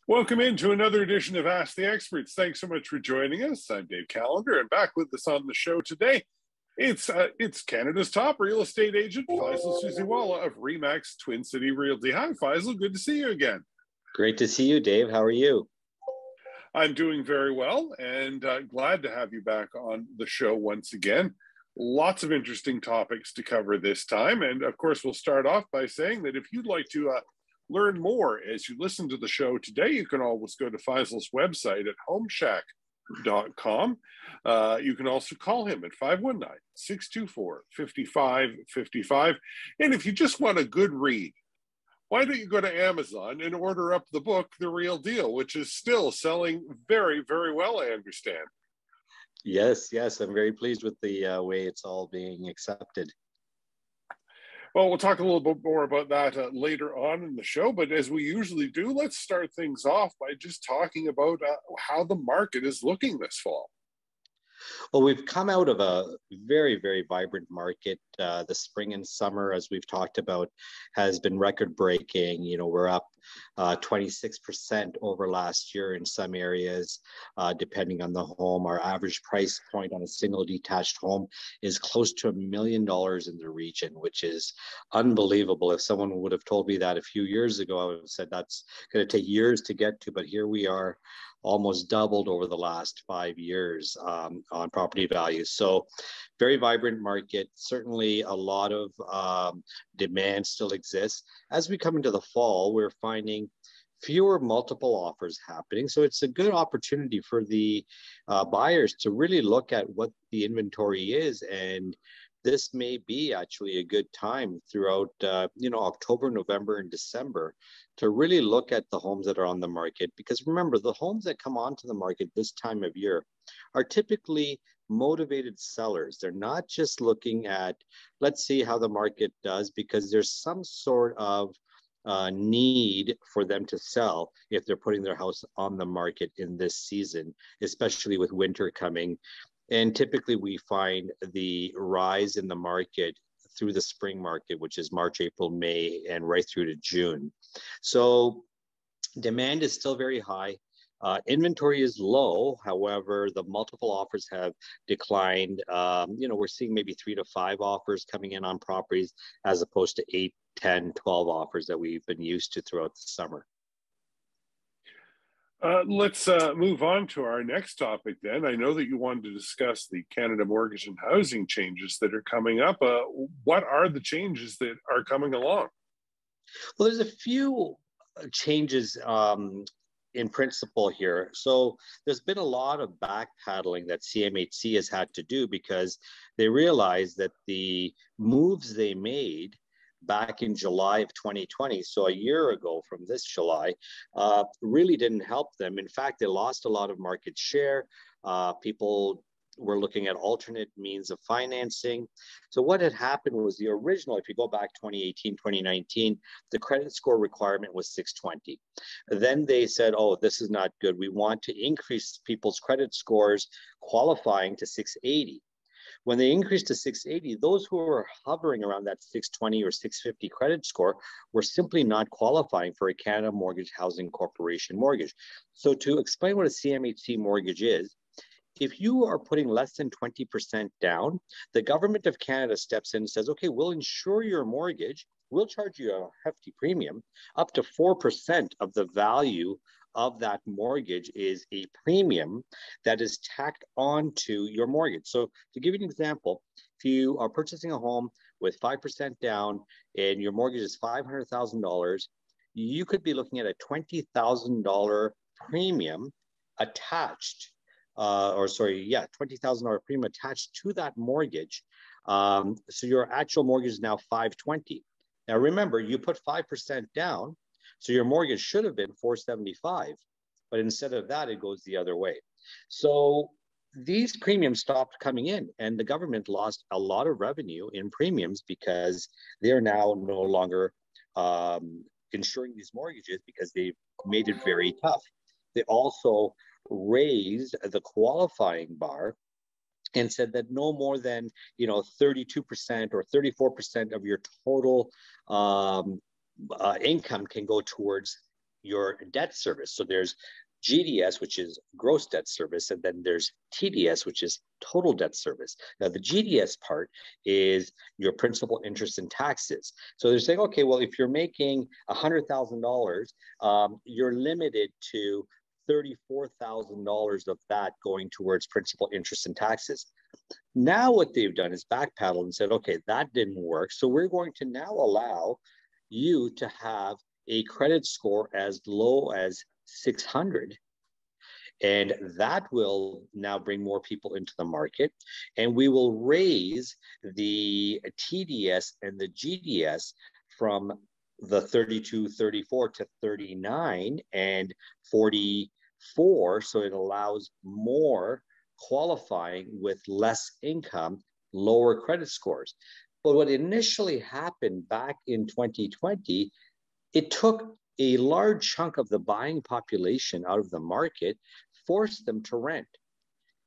Welcome into another edition of Ask the Experts. Thanks so much for joining us. I'm Dave Callender, and back with us on the show today, it's Canada's top real estate agent, Faisal Susiwala of Remax Twin City Realty. Hi, Faisal. Good to see you again. Great to see you, Dave. How are you? I'm doing very well, and glad to have you back on the show once again. Lots of interesting topics to cover this time, and of course, we'll start off by saying that if you'd like to learn more as you listen to the show today, you can always go to Faisal's website at homeshack.com. You can also call him at 519-624-5555. And if you just want a good read, why don't you go to Amazon and order up the book, The Real Deal, which is still selling very, very well, I understand. Yes. I'm very pleased with the way it's all being accepted. Well, we'll talk a little bit more about that later on in the show. But as we usually do, let's start things off by just talking about how the market is looking this fall. Well, we've come out of a very, very vibrant market. The spring and summer, as we've talked about, has been record-breaking. We're up 26% over last year in some areas, depending on the home. Our average price point on a single detached home is close to $1 million in the region, which is unbelievable. If someone would have told me that a few years ago, I would have said that's going to take years to get to, but here we are, almost doubled over the last 5 years on property values. So very vibrant market. Certainly a lot of demand still exists. As we come into the fall, we're finding fewer multiple offers happening. So it's a good opportunity for the buyers to really look at what the inventory is. And this may be actually a good time throughout, October, November, and December to really look at the homes that are on the market. Because remember, the homes that come onto the market this time of year are typically motivated sellers. They're not just looking at, let's see how the market does, because there's some sort of need for them to sell if they're putting their house on the market in this season, especially with winter coming. And typically we find the rise in the market through the spring market, which is March, April, May, and right through to June. So demand is still very high. Inventory is low. However, the multiple offers have declined. We're seeing maybe 3 to 5 offers coming in on properties as opposed to 8, 10, 12 offers that we've been used to throughout the summer. Let's move on to our next topic then. I know that you wanted to discuss the Canada Mortgage and Housing changes that are coming up. What are the changes that are coming along? Well, there's a few changes in principle here. So there's been a lot of backpedaling that CMHC has had to do because they realized that the moves they made back in July of 2020, so a year ago from this July, really didn't help them. In fact, they lost a lot of market share. People were looking at alternate means of financing. So what had happened was the original, if you go back 2018, 2019, the credit score requirement was 620. Then they said, oh, this is not good. We want to increase people's credit scores qualifying to 680. When they increased to 680, those who were hovering around that 620 or 650 credit score were simply not qualifying for a Canada Mortgage Housing Corporation mortgage. So to explain what a CMHC mortgage is, if you are putting less than 20% down, the government of Canada steps in and says, okay, we'll insure your mortgage. We'll charge you a hefty premium. Up to 4% of the value of that mortgage is a premium that is tacked onto your mortgage. So to give you an example, if you are purchasing a home with 5% down and your mortgage is $500,000, you could be looking at a $20,000 premium attached, $20,000 premium attached to that mortgage. So your actual mortgage is now $520,000. Now remember, you put 5% down, so your mortgage should have been $475,000, but instead of that, it goes the other way. So these premiums stopped coming in, and the government lost a lot of revenue in premiums because they're now no longer insuring these mortgages because they've made it very tough. They also raised the qualifying bar and said that no more than 32% or 34% of your total income can go towards your debt service. So there's GDS, which is gross debt service, and then there's TDS, which is total debt service. Now, the GDS part is your principal, interest, and taxes. So they're saying, okay, well, if you're making $100,000, you're limited to $34,000 of that going towards principal, interest, and taxes. Now what they've done is backpedal and said, okay, that didn't work. So we're going to now allow you to have a credit score as low as 600. And that will now bring more people into the market. And we will raise the TDS and the GDS from the 32, 34 to 39 and 44. So it allows more qualifying with less income, lower credit scores. But what initially happened back in 2020, it took a large chunk of the buying population out of the market, forced them to rent.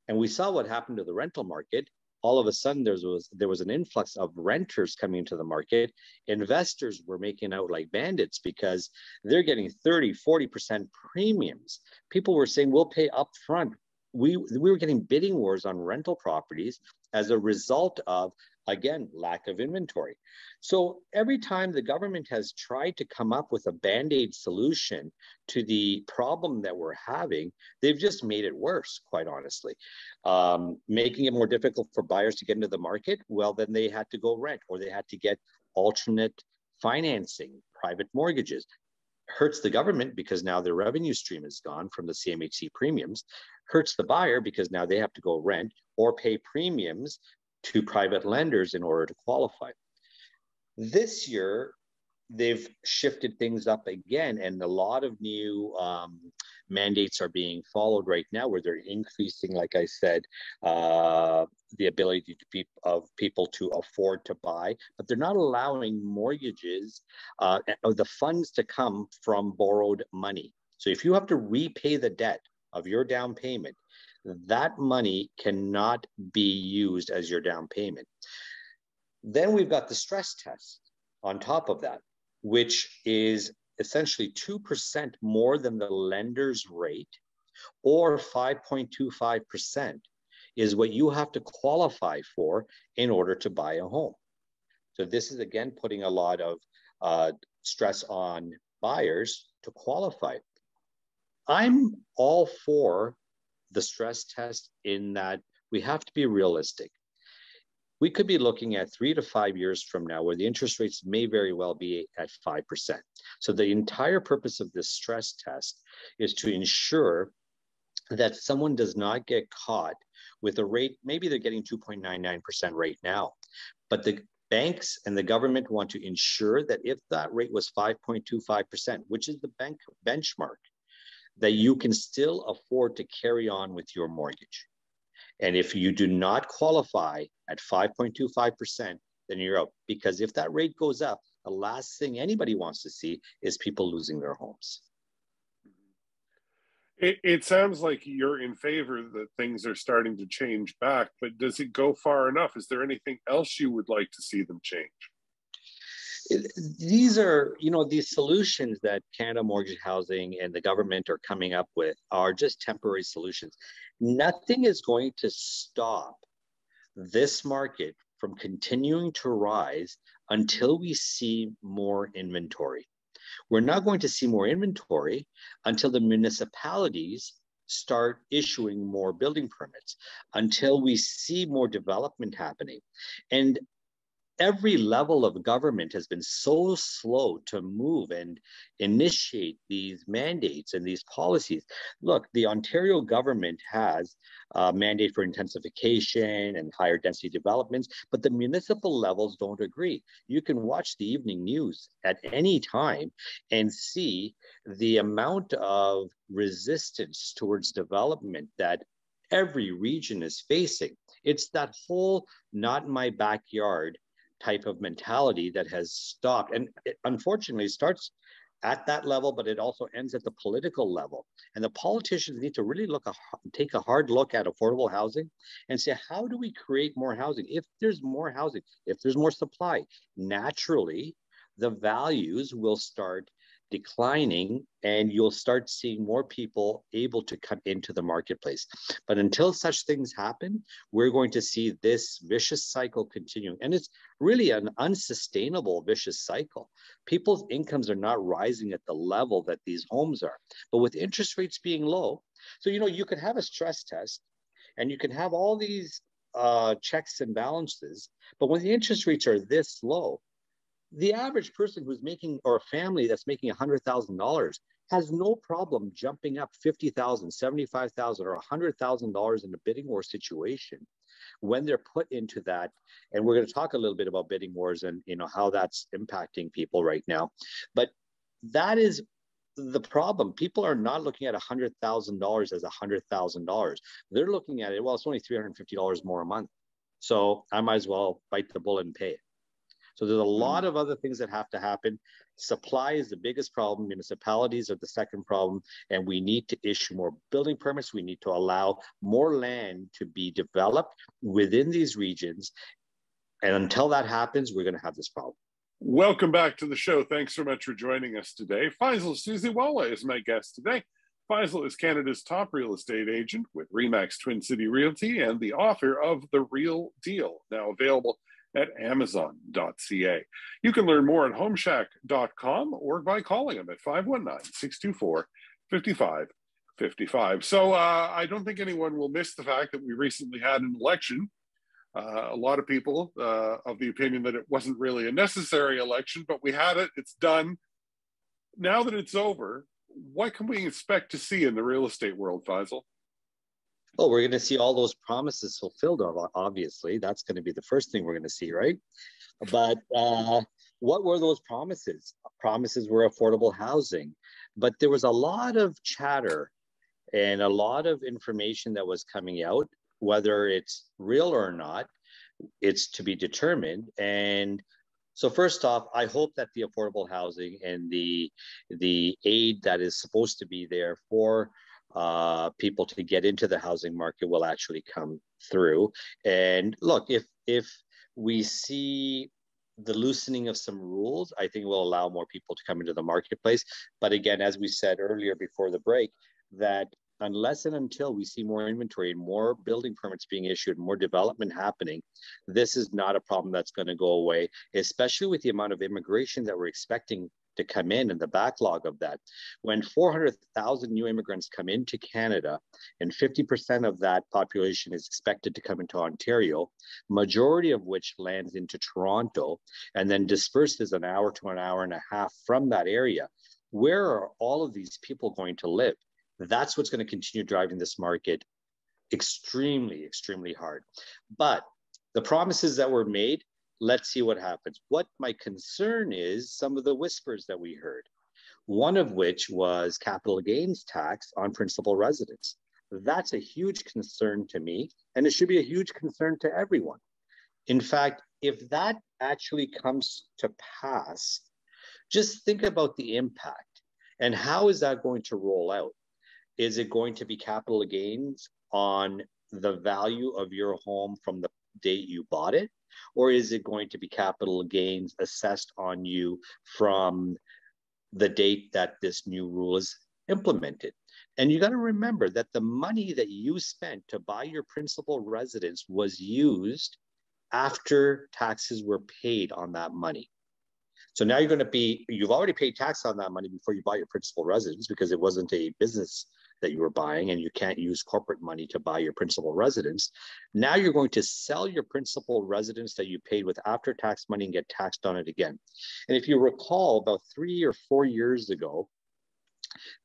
And we saw what happened to the rental market. All of a sudden, there was an influx of renters coming into the market. Investors were making out like bandits because they're getting 30, 40% premiums. People were saying, we'll pay upfront. We were getting bidding wars on rental properties as a result of, again, lack of inventory. So every time the government has tried to come up with a Band-Aid solution to the problem that we're having, they've just made it worse, quite honestly. Making it more difficult for buyers to get into the market, well, then they had to go rent, or they had to get alternate financing, private mortgages. Hurts the government because now their revenue stream is gone from the CMHC premiums. Hurts the buyer because now they have to go rent or pay premiums to private lenders in order to qualify. This year, they've shifted things up again, and a lot of new mandates are being followed right now, where they're increasing, like I said, the ability of people to afford to buy, but they're not allowing mortgages or the funds to come from borrowed money. So if you have to repay the debt of your down payment, that money cannot be used as your down payment. Then we've got the stress test on top of that, which is essentially 2% more than the lender's rate, or 5.25% is what you have to qualify for in order to buy a home. So this is, again, putting a lot of stress on buyers to qualify. I'm all for the stress test in that we have to be realistic. We could be looking at 3 to 5 years from now where the interest rates may very well be at 5%. So the entire purpose of this stress test is to ensure that someone does not get caught with a rate, maybe they're getting 2.99% right now, but the banks and the government want to ensure that if that rate was 5.25%, which is the bank benchmark, that you can still afford to carry on with your mortgage. And if you do not qualify at 5.25%, then you're out. Because if that rate goes up, the last thing anybody wants to see is people losing their homes. It sounds like you're in favor that things are starting to change back, but does it go far enough? Is there anything else you would like to see them change? These are, these solutions that Canada Mortgage Housing and the government are coming up with are just temporary solutions. Nothing is going to stop this market from continuing to rise until we see more inventory. We're not going to see more inventory until the municipalities start issuing more building permits, until we see more development happening. And every level of government has been so slow to move and initiate these mandates and these policies. Look, the Ontario government has a mandate for intensification and higher density developments, but the municipal levels don't agree. You can watch the evening news at any time and see the amount of resistance towards development that every region is facing. It's that whole not in my backyard type of mentality that has stopped, and it unfortunately starts at that level, but it also ends at the political level. And the politicians need to really take a hard look at affordable housing and say, how do we create more housing? If there's more housing, if there's more supply, naturally the values will start declining, and you'll start seeing more people able to come into the marketplace. But until such things happen, we're going to see this vicious cycle continuing. And it's really an unsustainable vicious cycle. People's incomes are not rising at the level that these homes are. But with interest rates being low, so, you could have a stress test and you can have all these checks and balances, but when the interest rates are this low, the average person who's making, or a family that's making $100,000, has no problem jumping up $50,000, $75,000, or $100,000 in a bidding war situation when they're put into that. And we're going to talk a little bit about bidding wars and how that's impacting people right now. But that is the problem. People are not looking at $100,000 as $100,000. They're looking at it, well, it's only $350 more a month, so I might as well bite the bullet and pay it. So there's a lot of other things that have to happen. Supply is the biggest problem. Municipalities are the second problem. And we need to issue more building permits. We need to allow more land to be developed within these regions. And until that happens, we're going to have this problem. Welcome back to the show. Thanks so much for joining us today. Faisal Susiwala is my guest today. Faisal is Canada's top real estate agent with RE/MAX Twin City Realty and the author of The Real Deal, now available at Amazon.ca. You can learn more at homeshack.com or by calling them at 519-624-5555. So I don't think anyone will miss the fact that we recently had an election. A lot of people of the opinion that it wasn't really a necessary election, but we had it, it's done. Now that it's over, what can we expect to see in the real estate world, Faisal? Well, we're going to see all those promises fulfilled, obviously. That's going to be the first thing we're going to see, right? But what were those promises? Promises were affordable housing. But there was a lot of chatter and a lot of information that was coming out, whether it's real or not, it's to be determined. And so first off, I hope that the affordable housing and the aid that is supposed to be there for people to get into the housing market will actually come through. And look, if we see the loosening of some rules, I think it will allow more people to come into the marketplace. But again, as we said earlier before the break, that unless and until we see more inventory and more building permits being issued, more development happening, this is not a problem that's going to go away, especially with the amount of immigration that we're expecting to come in and the backlog of that. When 400,000 new immigrants come into Canada and 50% of that population is expected to come into Ontario, majority of which lands into Toronto and then disperses an hour to an hour and a half from that area, where are all of these people going to live? That's what's going to continue driving this market extremely, extremely hard. But the promises that were made, let's see what happens. What my concern is some of the whispers that we heard, one of which was capital gains tax on principal residence. That's a huge concern to me, and it should be a huge concern to everyone. In fact, if that actually comes to pass, just think about the impact and how is that going to roll out? Is it going to be capital gains on the value of your home from the date you bought it? Or is it going to be capital gains assessed on you from the date that this new rule is implemented? And you got to remember that the money that you spent to buy your principal residence was used after taxes were paid on that money. So now you've already paid tax on that money before you buy your principal residence because it wasn't a business that you were buying and you can't use corporate money to buy your principal residence. Now you're going to sell your principal residence that you paid with after-tax money and get taxed on it again. And if you recall, about 3 or 4 years ago,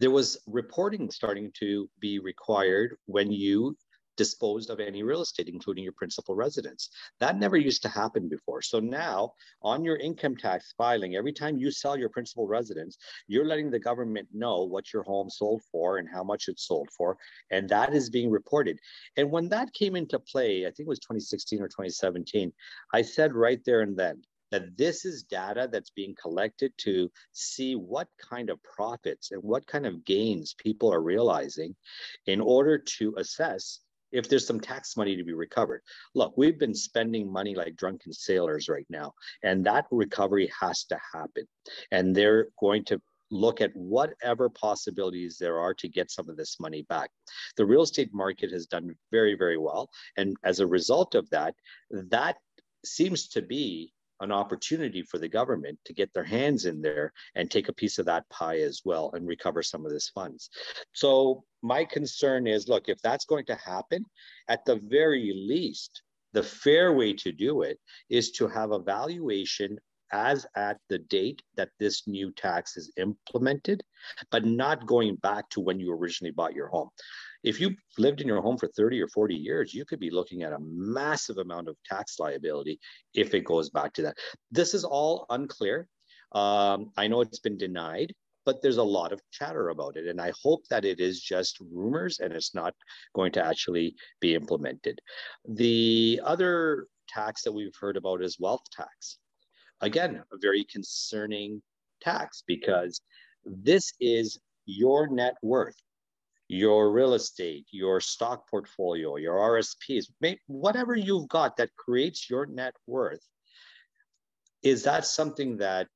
there was reporting starting to be required when you disposed of any real estate, including your principal residence. That never used to happen before. So now on your income tax filing, every time you sell your principal residence, you're letting the government know what your home sold for and how much it sold for. And that is being reported. And when that came into play, I think it was 2016 or 2017, I said right there and then that this is data that's being collected to see what kind of profits and what kind of gains people are realizing in order to assess if there's some tax money to be recovered. Look, we've been spending money like drunken sailors right now, and that recovery has to happen. And they're going to look at whatever possibilities there are to get some of this money back. The real estate market has done very, very well. And as a result of that, that seems to be an opportunity for the government to get their hands in there and take a piece of that pie as well and recover some of this funds. So my concern is, look, if that's going to happen, at the very least, the fair way to do it is to have a valuation as at the date that this new tax is implemented, but not going back to when you originally bought your home. If you lived in your home for 30 or 40 years, you could be looking at a massive amount of tax liability if it goes back to that. This is all unclear. I know it's been denied, but there's a lot of chatter about it. And I hope that it is just rumors and it's not going to actually be implemented. The other tax that we've heard about is wealth tax. Again, a very concerning tax because this is your net worth, your real estate, your stock portfolio, your RSPs, whatever you've got that creates your net worth. Is that something that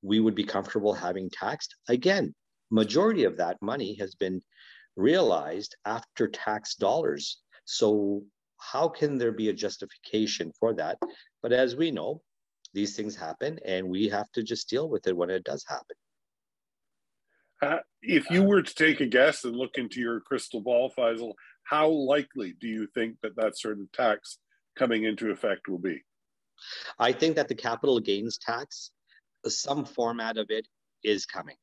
we would be comfortable having taxed? Again, majority of that money has been realized after tax dollars. So how can there be a justification for that? But as we know, these things happen and we have to just deal with it when it does happen. If you were to take a guess and look into your crystal ball, Faisal, how likely do you think that that sort of tax coming into effect will be? I think that the capital gains tax, some format of it is coming.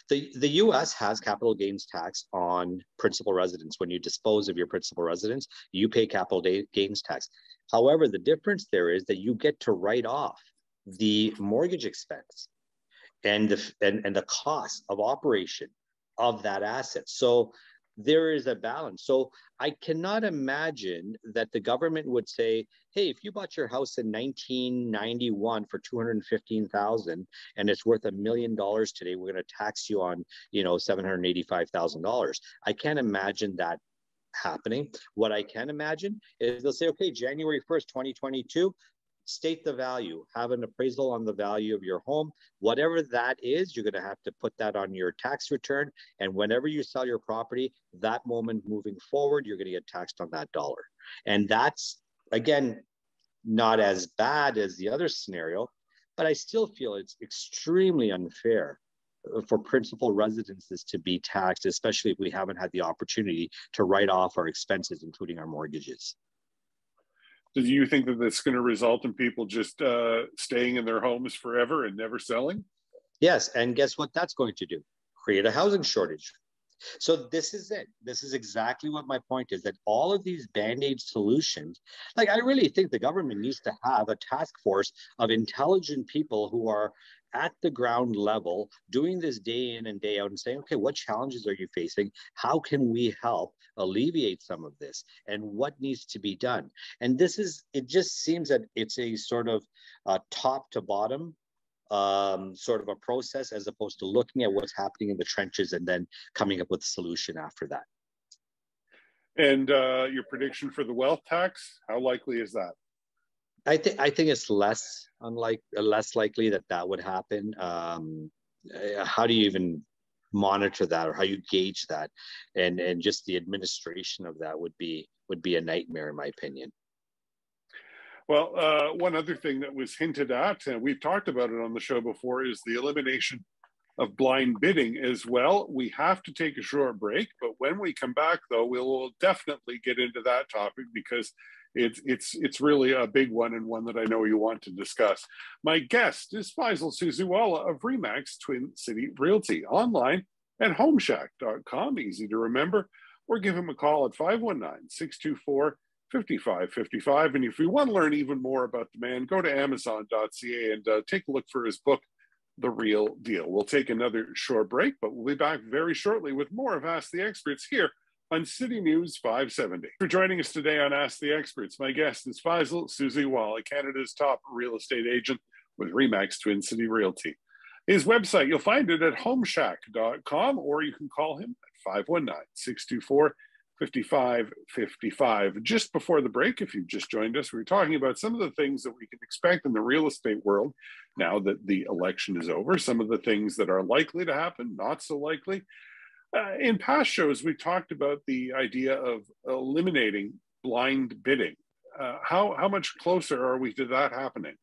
The US has capital gains tax on principal residence. When you dispose of your principal residence, you pay capital gains tax. However, the difference there is that you get to write off the mortgage expense and the cost of operation of that asset. So there is a balance. So I cannot imagine that the government would say, hey, if you bought your house in 1991 for $215,000 and it's worth $1 million today, we're going to tax you on, $785,000. I can't imagine that happening. What I can imagine is they'll say, okay, January 1st, 2022, state the value, have an appraisal on the value of your home. Whatever that is, you're going to have to put that on your tax return. And whenever you sell your property, that moment moving forward, you're going to get taxed on that dollar. And that's, again, not as bad as the other scenario, but I still feel it's extremely unfair for principal residences to be taxed, especially if we haven't had the opportunity to write off our expenses, including our mortgages. Do you think that that's going to result in people just staying in their homes forever and never selling? Yes, and guess what that's going to do? Create a housing shortage. So this is it. This is exactly what my point is, that all of these Band-Aid solutions, like I really think the government needs to have a task force of intelligent people who are at the ground level doing this day in and day out and saying, okay, what challenges are you facing? How can we help alleviate some of this? And what needs to be done? And it just seems that it's a sort of top to bottom sort of a process, as opposed to looking at what's happening in the trenches and then coming up with a solution after that. And your prediction for the wealth tax, how likely is that? I think it's less likely that would happen. How do you even monitor that, or how you gauge that? And just the administration of that would be a nightmare, in my opinion. Well, one other thing that was hinted at, and we've talked about it on the show before, is the elimination of blind bidding as well. We have to take a short break, but when we come back, though, we'll definitely get into that topic because it's really a big one, and one that I know you want to discuss. My guest is Faisal Susiwala of RE/MAX Twin City Realty, online at homeshack.com, easy to remember, or give him a call at 519-624-5555. And if you want to learn even more about the man, go to amazon.ca and take a look for his book, The Real Deal. We'll take another short break, but we'll be back very shortly with more of Ask the Experts here on City News 570. For joining us today on Ask the Experts, my guest is Faisal Susiwala, Canada's top real estate agent with RE/MAX Twin City Realty. His website, you'll find it at homeshack.com, or you can call him at 519-624-5555. 5555. Just before the break, if you've just joined us, we were talking about some of the things that we can expect in the real estate world now that the election is over, some of the things that are likely to happen, not so likely. In past shows, we talked about the idea of eliminating blind bidding. How much closer are we to that happening?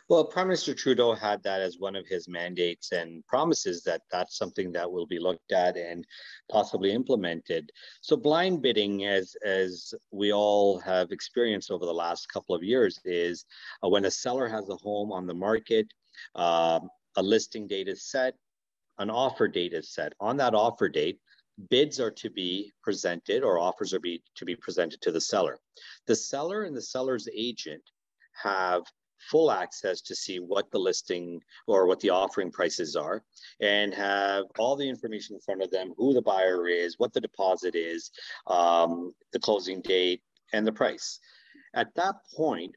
Well, Prime Minister Trudeau had that as one of his mandates and promises that that's something that will be looked at and possibly implemented. So blind bidding, as we all have experienced over the last couple of years, is when a seller has a home on the market, a listing date is set, an offer date is set. On that offer date, bids are to be presented or offers are to be presented to the seller. The seller and the seller's agent have full access to see what the listing or what the offering prices are and have all the information in front of them, who the buyer is, what the deposit is, the closing date, and the price. At that point,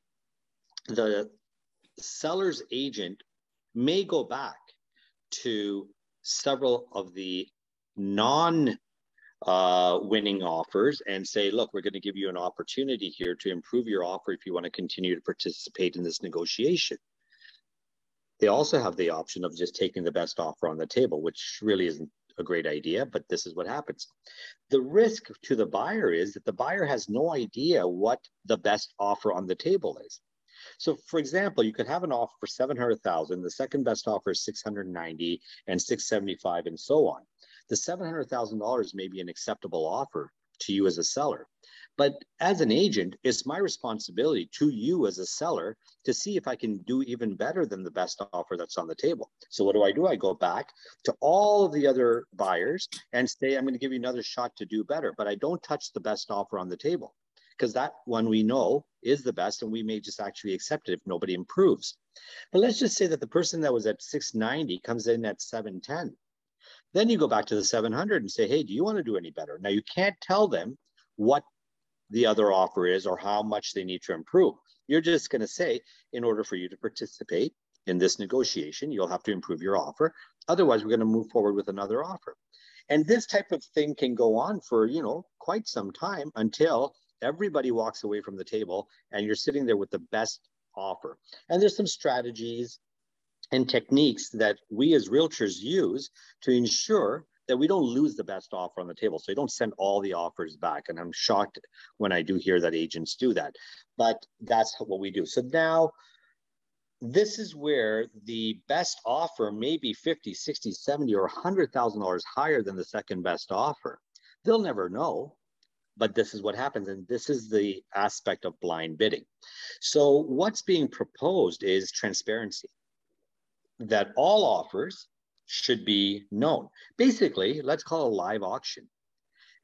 the seller's agent may go back to several of the non-winning offers and say, look, we're going to give you an opportunity here to improve your offer if you want to continue to participate in this negotiation. They also have the option of just taking the best offer on the table, which really isn't a great idea, but this is what happens. The risk to the buyer is that the buyer has no idea what the best offer on the table is. So, for example, you could have an offer for $700,000. The second best offer is $690 and $675, and so on. The $700,000 may be an acceptable offer to you as a seller, but as an agent, it's my responsibility to you as a seller to see if I can do even better than the best offer that's on the table. So what do? I go back to all of the other buyers and say, I'm going to give you another shot to do better, but I don't touch the best offer on the table, because that one we know is the best and we may just actually accept it if nobody improves. But let's just say that the person that was at 690 comes in at 710. Then you go back to the 700 and say, hey, do you want to do any better? Now, you can't tell them what the other offer is or how much they need to improve. You're just going to say, in order for you to participate in this negotiation, you'll have to improve your offer. Otherwise, we're going to move forward with another offer. And this type of thing can go on for, quite some time until everybody walks away from the table and you're sitting there with the best offer. And there's some strategies and techniques that we as realtors use to ensure that we don't lose the best offer on the table. So you don't send all the offers back. And I'm shocked when I do hear that agents do that, but that's what we do. So now this is where the best offer may be 50, 60, 70, or $100,000 higher than the second best offer. They'll never know. But this is what happens, and this is the aspect of blind bidding. So what's being proposed is transparency, that all offers should be known. Basically, let's call it a live auction.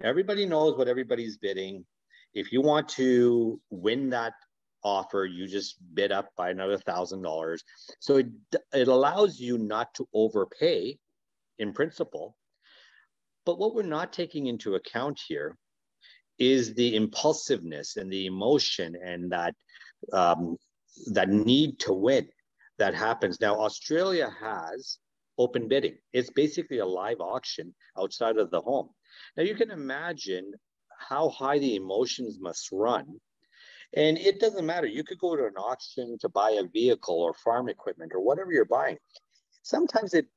Everybody knows what everybody's bidding. If you want to win that offer, you just bid up by another $1,000. So it allows you not to overpay in principle. But what we're not taking into account here is the impulsiveness and the emotion and that need to win that happens. Now, Australia has open bidding. It's basically a live auction outside of the home. Now, you can imagine how high the emotions must run. And it doesn't matter. You could go to an auction to buy a vehicle or farm equipment or whatever you're buying. Sometimes it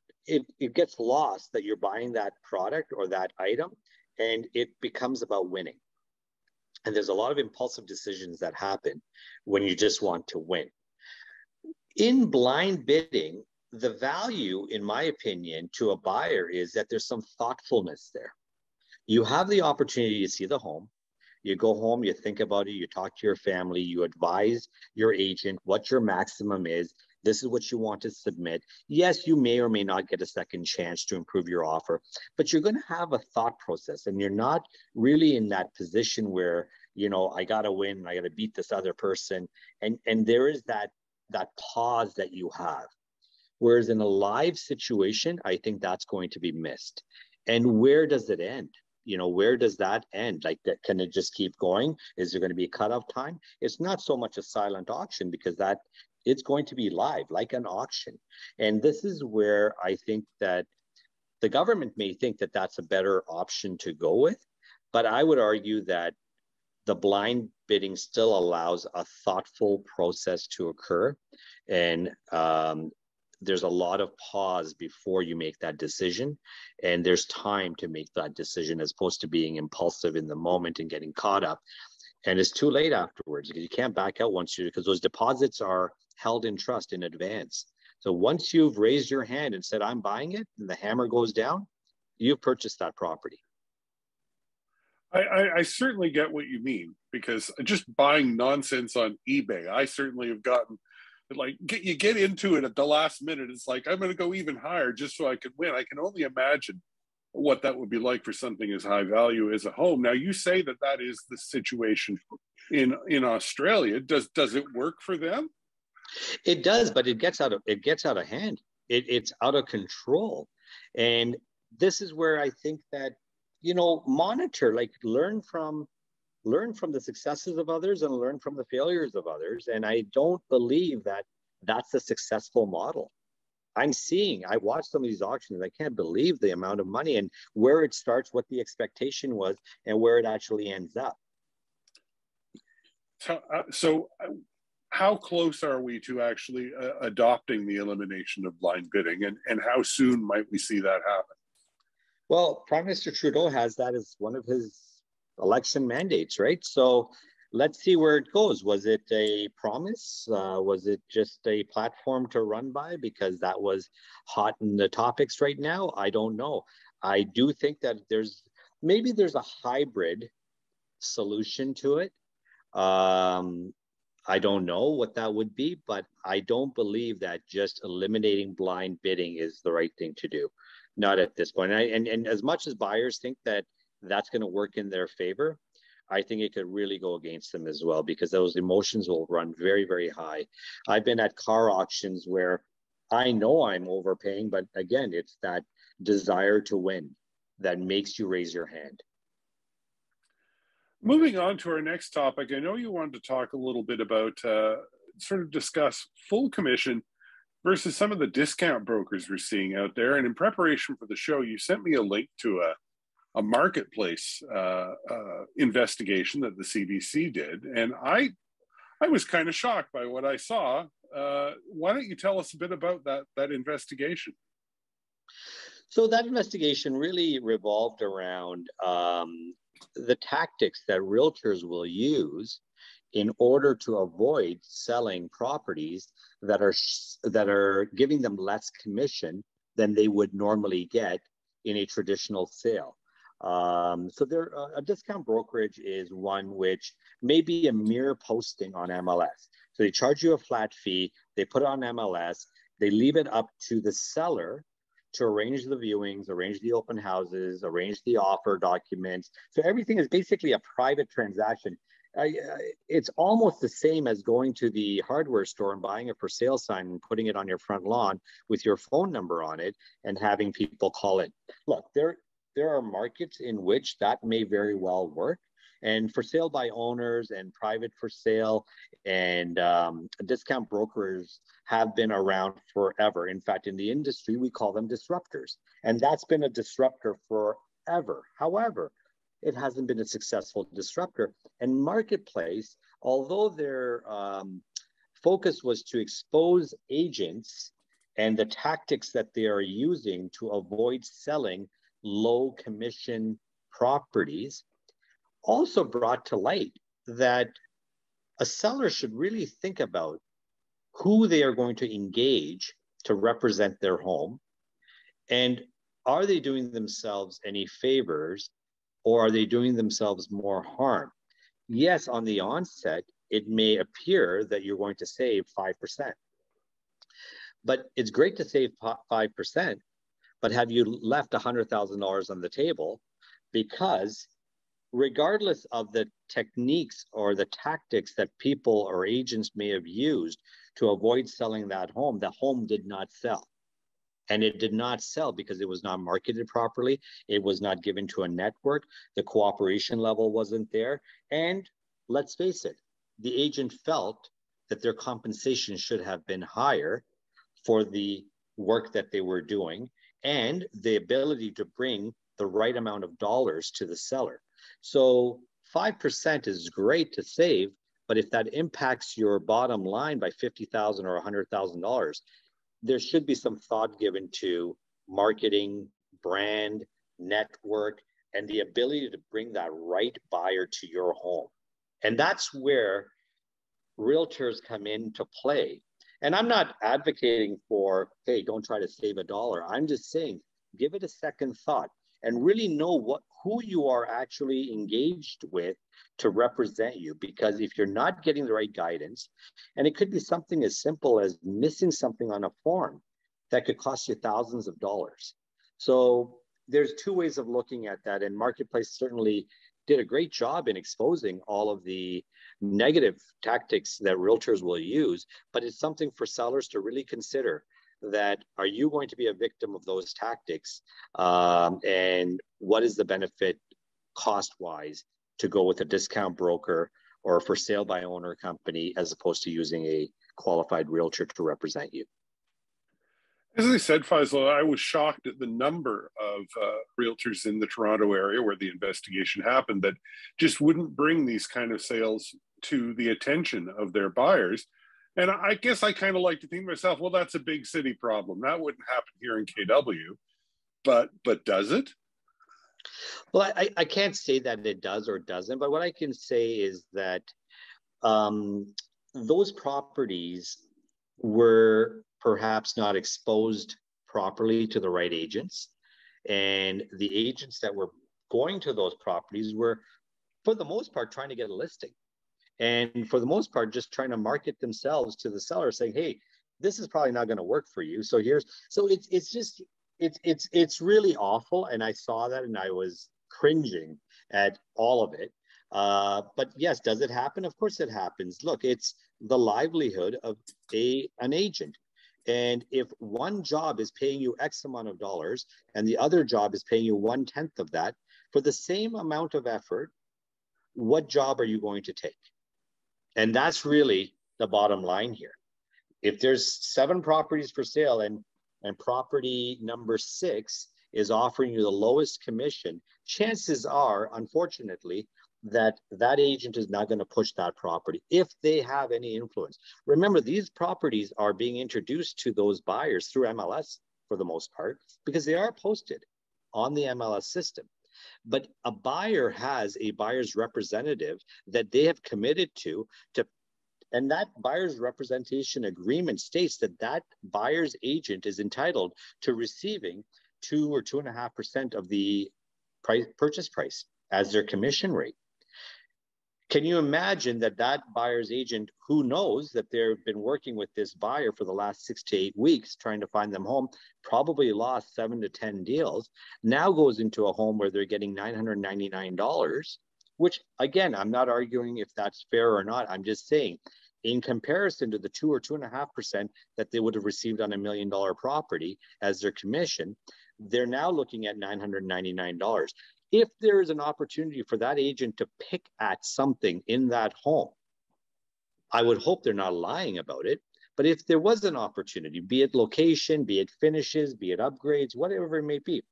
gets lost that you're buying that product or that item, and it becomes about winning. And there's a lot of impulsive decisions that happen when you just want to win. In blind bidding, the value, in my opinion, to a buyer is that there's some thoughtfulness there. You have the opportunity to see the home. You go home, you think about it, you talk to your family, you advise your agent what your maximum is. This is what you want to submit. Yes, you may or may not get a second chance to improve your offer, but you're going to have a thought process, and you're not really in that position where, I got to win, I got to beat this other person. And there is that pause that you have. Whereas in a live situation, I think that's going to be missed. And where does it end? Where does that end? Like, that, can it just keep going? Is there going to be a cutoff time? It's not so much a silent auction, because it's going to be live, like an auction. And this is where I think that the government may think that that's a better option to go with, But I would argue that the blind bidding still allows a thoughtful process to occur. And there's a lot of pause before you make that decision. And there's time to make that decision as opposed to being impulsive in the moment and getting caught up. And it's too late afterwards because you can't back out because those deposits are held in trust in advance. So once you've raised your hand and said, I'm buying it, and the hammer goes down, you've purchased that property. I certainly get what you mean, because just buying nonsense on eBay, I certainly have gotten, like, you get into it at the last minute. It's like, I'm going to go even higher just so I can win. I can only imagine what that would be like for something as high value as a home. Now, you say that that is the situation in Australia. Does it work for them? It does, but it gets out of hand. It's out of control. And this is where I think that, monitor, like learn from the successes of others and learn from the failures of others. And I don't believe that that's a successful model. I watch some of these auctions. I can't believe the amount of money and where it starts, what the expectation was, and where it actually ends up. So how close are we to actually adopting the elimination of blind bidding, and how soon might we see that happen? Well, Prime Minister Trudeau has that as one of his election mandates, right? So let's see where it goes. Was it a promise? Was it just a platform to run by because that was hot in the topics right now? I don't know. I do think that there's a hybrid solution to it. I don't know what that would be, but I don't believe that just eliminating blind bidding is the right thing to do. Not at this point. And as much as buyers think that that's going to work in their favor, I think it could really go against them as well, because those emotions will run very, very high. I've been at car auctions where I know I'm overpaying, but again, it's that desire to win that makes you raise your hand. Moving on to our next topic, I know you wanted to talk a little bit about, sort of discuss full commission versus some of the discount brokers we're seeing out there. And in preparation for the show, you sent me a link to a marketplace investigation that the CBC did. And I was kind of shocked by what I saw. Why don't you tell us a bit about that investigation? So that investigation really revolved around the tactics that realtors will use in order to avoid selling properties that are giving them less commission than they would normally get in a traditional sale. So a discount brokerage is one which may be a mere posting on MLS. So they charge you a flat fee, they put it on MLS, they leave it up to the seller to arrange the viewings, arrange the open houses, arrange the offer documents. So everything is basically a private transaction. It's almost the same as going to the hardware store and buying a for sale sign and putting it on your front lawn with your phone number on it and having people call it. Look, there are markets in which that may very well work. And for sale by owners and private for sale and discount brokers have been around forever. In fact, in the industry, we call them disruptors. And that's been a disruptor forever. However, it hasn't been a successful disruptor. And marketplace, although their focus was to expose agents and the tactics that they are using to avoid selling low commission properties, also brought to light that a seller should really think about who they are going to engage to represent their home, and are they doing themselves any favors, or are they doing themselves more harm? Yes, on the onset, it may appear that you're going to save 5%. But it's great to save 5%, but have you left $100,000 on the table? Because regardless of the techniques or the tactics that people or agents may have used to avoid selling that home, the home did not sell. And it did not sell because it was not marketed properly. It was not given to a network. The cooperation level wasn't there. And let's face it, the agent felt that their compensation should have been higher for the work that they were doing and the ability to bring the right amount of dollars to the seller. So 5% is great to save, but if that impacts your bottom line by $50,000 or $100,000, there should be some thought given to marketing, brand, network, and the ability to bring that right buyer to your home. And that's where realtors come into play. And I'm not advocating for, hey, don't try to save a dollar. I'm just saying, give it a second thought and really know who you are actually engaged with to represent you. Because if you're not getting the right guidance, and it could be something as simple as missing something on a form that could cost you thousands of dollars. So there's two ways of looking at that. And Marketplace certainly did a great job in exposing all of the negative tactics that realtors will use, but it's something for sellers to really consider. That are you going to be a victim of those tactics, and what is the benefit cost-wise to go with a discount broker or for sale by owner company as opposed to using a qualified realtor to represent you? As I said, Faisal, I was shocked at the number of realtors in the Toronto area where the investigation happened that just wouldn't bring these kind of sales to the attention of their buyers. And I guess I kind of like to think to myself, well, that's a big city problem. That wouldn't happen here in KW, but does it? Well, I can't say that it does or doesn't, but what I can say is that those properties were perhaps not exposed properly to the right agents. And the agents that were going to those properties were, for the most part, trying to get a listing. And for the most part, just trying to market themselves to the seller saying, hey, this is probably not going to work for you. So it's really awful. And I saw that and I was cringing at all of it. But yes, does it happen? Of course it happens. Look, it's the livelihood of an agent. And if one job is paying you X amount of dollars and the other job is paying you 1/10 of that, for the same amount of effort, what job are you going to take? And that's really the bottom line here. If there's 7 properties for sale and property number 6 is offering you the lowest commission, chances are, unfortunately, that agent is not going to push that property if they have any influence. Remember, these properties are being introduced to those buyers through MLS for the most part, because they are posted on the MLS system. But a buyer has a buyer's representative that they have committed to, and that buyer's representation agreement states that buyer's agent is entitled to receiving 2 or 2.5% of the purchase price as their commission rate. Can you imagine that buyer's agent, who knows that they've been working with this buyer for the last 6 to 8 weeks trying to find them home, probably lost 7 to 10 deals, now goes into a home where they're getting $999, which again, I'm not arguing if that's fair or not. I'm just saying, in comparison to the 2 or 2.5% that they would have received on $1 million property as their commission, they're now looking at $999. If there is an opportunity for that agent to pick at something in that home, I would hope they're not lying about it. But if there was an opportunity, be it location, be it finishes, be it upgrades, whatever it may be,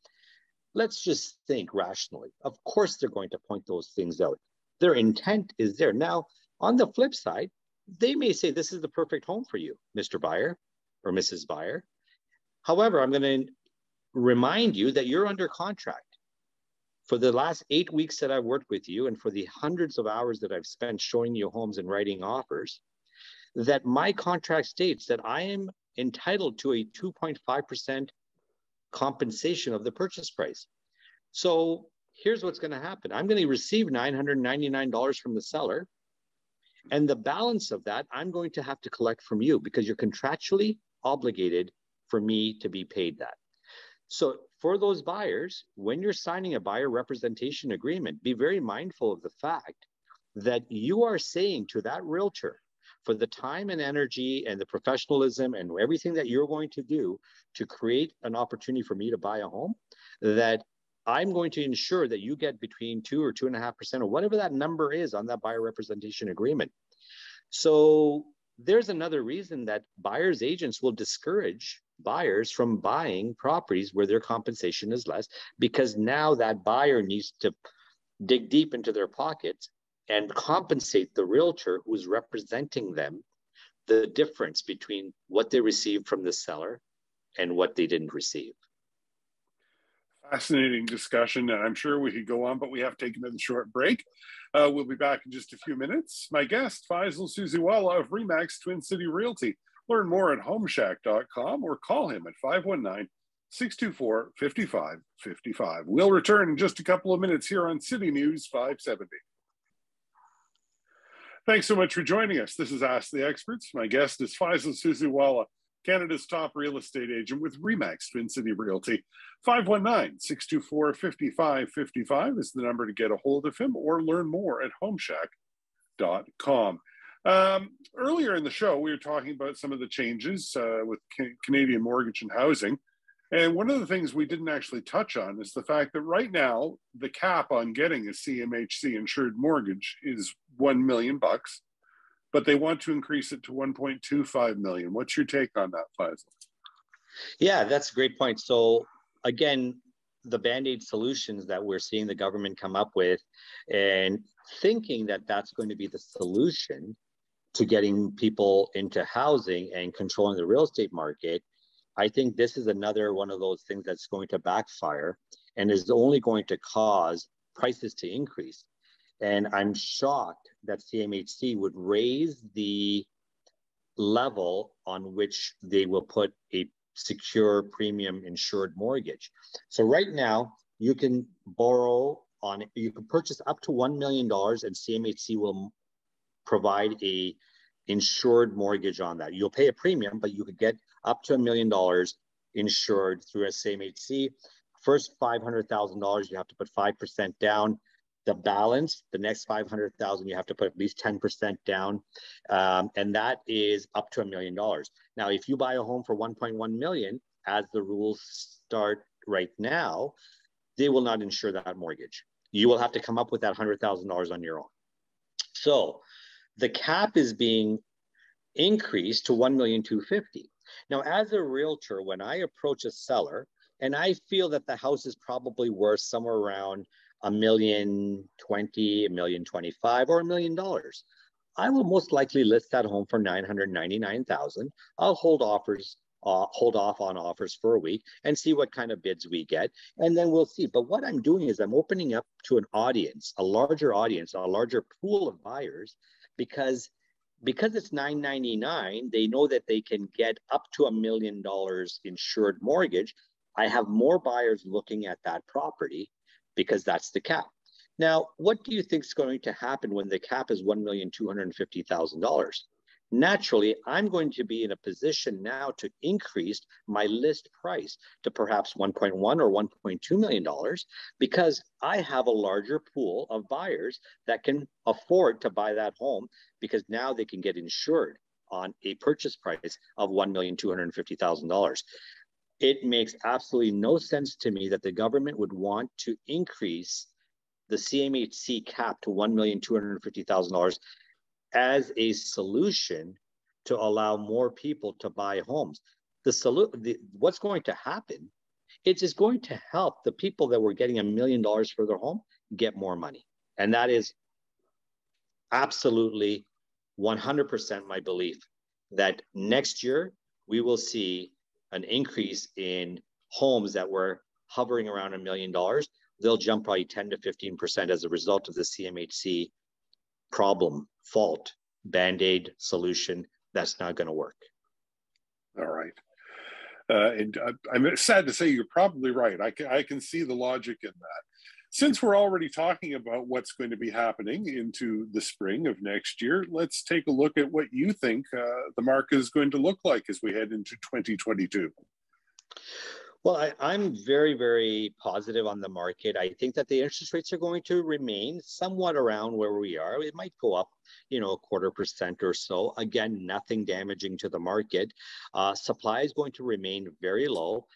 let's just think rationally. Of course, they're going to point those things out. Their intent is there. Now, on the flip side, they may say, this is the perfect home for you, Mr. Buyer or Mrs. Buyer. However, I'm going to remind you that you're under contract. For the last 8 weeks that I've worked with you and for the hundreds of hours that I've spent showing you homes and writing offers, that my contract states that I am entitled to a 2.5% compensation of the purchase price. So here's what's going to happen. I'm going to receive $999 from the seller. And the balance of that, I'm going to have to collect from you because you're contractually obligated for me to be paid that. So for those buyers, when you're signing a buyer representation agreement, be very mindful of the fact that you are saying to that realtor, for the time and energy and the professionalism and everything that you're going to do to create an opportunity for me to buy a home, that I'm going to ensure that you get between 2 or 2.5% or whatever that number is on that buyer representation agreement. So there's another reason that buyer's agents will discourage buyers from buying properties where their compensation is less, because now that buyer needs to dig deep into their pockets and compensate the realtor who's representing them the difference between what they received from the seller and what they didn't receive. Fascinating discussion, and I'm sure we could go on, but we have taken a short break. We'll be back in just a few minutes. My guest, Faisal Susiwala of Remax Twin City Realty. Learn more at homeshack.com or call him at 519-624-5555. We'll return in just a couple of minutes here on City News 570. Thanks so much for joining us. This is Ask the Experts. My guest is Faisal Susiwala, Canada's top real estate agent with Remax Twin City Realty. 519-624-5555 is the number to get a hold of him, or learn more at homeshack.com. Earlier in the show, we were talking about some of the changes with Canadian mortgage and housing. And one of the things we didn't actually touch on is the fact that right now, the cap on getting a CMHC insured mortgage is $1 million, but they want to increase it to 1.25 million. What's your take on that, Faisal? Yeah, that's a great point. So again, the Band-Aid solutions that we're seeing the government come up with, and thinking that that's going to be the solution to getting people into housing and controlling the real estate market, I think this is another one of those things that's going to backfire and is only going to cause prices to increase. And I'm shocked that CMHC would raise the level on which they will put a secure premium insured mortgage. So right now, you can you can purchase up to $1 million, and CMHC will provide a insured mortgage on that. You'll pay a premium, but you could get up to $1 million insured through a CMHC. First $500,000, you have to put 5% down. The balance, the next 500,000, you have to put at least 10% down, and that is up to $1 million. Now, if you buy a home for 1.1 million, as the rules start right now, they will not insure that mortgage. You will have to come up with that $100,000 on your own. So the cap is being increased to 1,250,000. Now, as a realtor, when I approach a seller and I feel that the house is probably worth somewhere around $1,020,000, $1,025,000, or $1 million, I will most likely list that home for $999,000. I'll hold off on offers for a week and see what kind of bids we get, and then we'll see. But what I'm doing is I'm opening up to an audience, a larger pool of buyers, because it's $999, they know that they can get up to $1 million insured mortgage. I have more buyers looking at that property because that's the cap. Now, what do you think is going to happen when the cap is $1,250,000? Naturally, I'm going to be in a position now to increase my list price to perhaps $1.1 or $1.2 million, because I have a larger pool of buyers that can afford to buy that home, because now they can get insured on a purchase price of $1,250,000. It makes absolutely no sense to me that the government would want to increase the CMHC cap to $1,250,000 as a solution to allow more people to buy homes. What's going to happen? It is going to help the people that were getting $1 million for their home get more money. And that is absolutely 100% my belief that next year we will see an increase in homes that were hovering around $1 million. They'll jump probably 10 to 15% as a result of the CMHC fault, Band-Aid solution that's not going to work. All right. And I'm sad to say you're probably right. I can see the logic in that. Since we're already talking about what's going to be happening into the spring of next year, let's take a look at what you think the market is going to look like as we head into 2022. Well, I'm very, very positive on the market. I think that the interest rates are going to remain somewhat around where we are. It might go up, a 0.25% or so. Again, nothing damaging to the market. Supply is going to remain very low.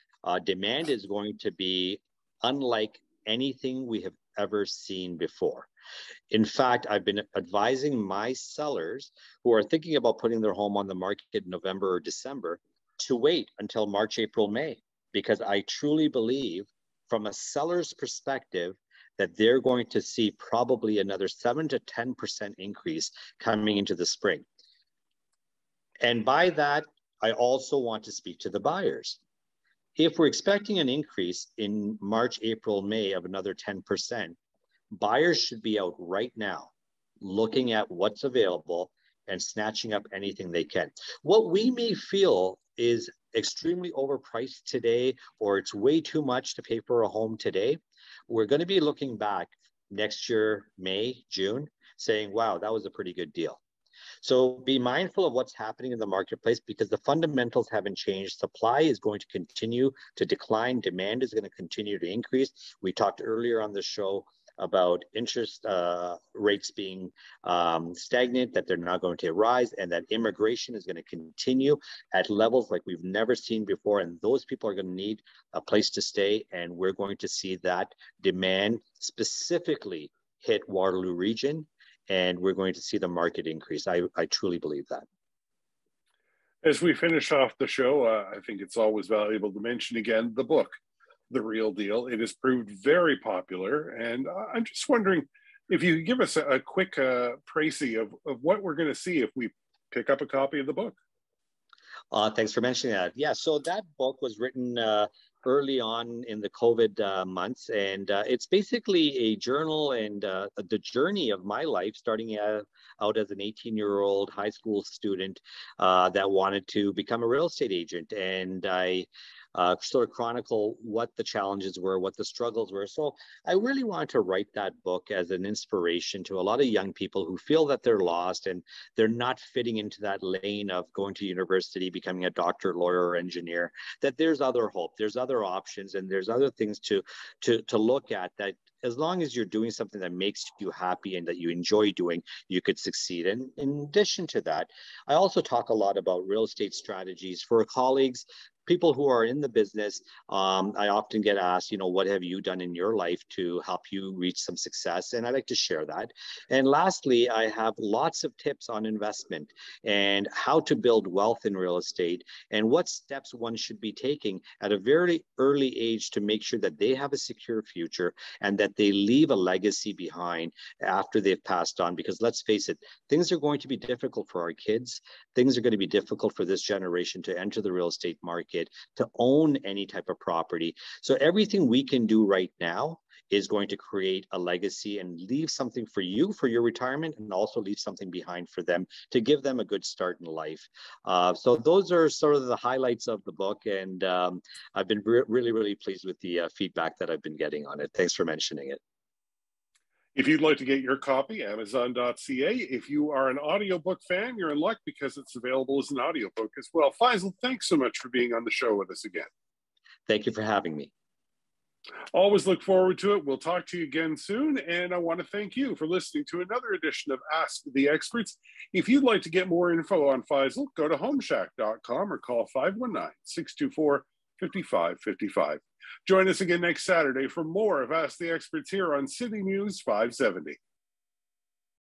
Demand is going to be unlike anything we have ever seen before. In fact, I've been advising my sellers who are thinking about putting their home on the market in November or December to wait until March, April, May, because I truly believe from a seller's perspective that they're going to see probably another 7 to 10% increase coming into the spring. And by that, I also want to speak to the buyers. If we're expecting an increase in March, April, May of another 10%, buyers should be out right now looking at what's available and snatching up anything they can. What we may feel is extremely overpriced today, or it's way too much to pay for a home today, we're going to be looking back next year, May, June, saying, wow, that was a pretty good deal. So be mindful of what's happening in the marketplace, because the fundamentals haven't changed. Supply is going to continue to decline. Demand is going to continue to increase. We talked earlier on the show about interest rates being stagnant, that they're not going to rise, and that immigration is going to continue at levels like we've never seen before. And those people are going to need a place to stay. And we're going to see that demand specifically hit Waterloo region, and we're going to see the market increase. I truly believe that. As we finish off the show, I think it's always valuable to mention again the book, The Real Deal. It has proved very popular, and I'm just wondering if you could give us a quick précis of what we're going to see if we pick up a copy of the book. Thanks for mentioning that. Yeah, so that book was written early on in the COVID months, and it's basically a journal and the journey of my life, starting out as an 18-year-old high school student that wanted to become a real estate agent. And I sort of chronicle what the challenges were, what the struggles were. So I really wanted to write that book as an inspiration to a lot of young people who feel that they're lost and they're not fitting into that lane of going to university, becoming a doctor, lawyer, or engineer, that there's other hope, there's other options, and there's other things to look at, that as long as you're doing something that makes you happy and that you enjoy doing, you could succeed. And in addition to that, I also talk a lot about real estate strategies for colleagues, people who are in the business. I often get asked, what have you done in your life to help you reach some success? And I like to share that. And lastly, I have lots of tips on investment and how to build wealth in real estate and what steps one should be taking at a very early age to make sure that they have a secure future and that they leave a legacy behind after they've passed on. Because let's face it, things are going to be difficult for our kids. Things are going to be difficult for this generation to enter the real estate market, to own any type of property. So everything we can do right now is going to create a legacy and leave something for you for your retirement, and also leave something behind for them to give them a good start in life. So those are sort of the highlights of the book, and I've been really, really pleased with the feedback that I've been getting on it. Thanks for mentioning it. If you'd like to get your copy, Amazon.ca. If you are an audiobook fan, you're in luck because it's available as an audiobook as well. Faisal, thanks so much for being on the show with us again. Thank you for having me. Always look forward to it. We'll talk to you again soon. And I want to thank you for listening to another edition of Ask the Experts. If you'd like to get more info on Faisal, go to homeshack.com or call 519-624-5555. Join us again next Saturday for more of Ask the Experts here on City News 570.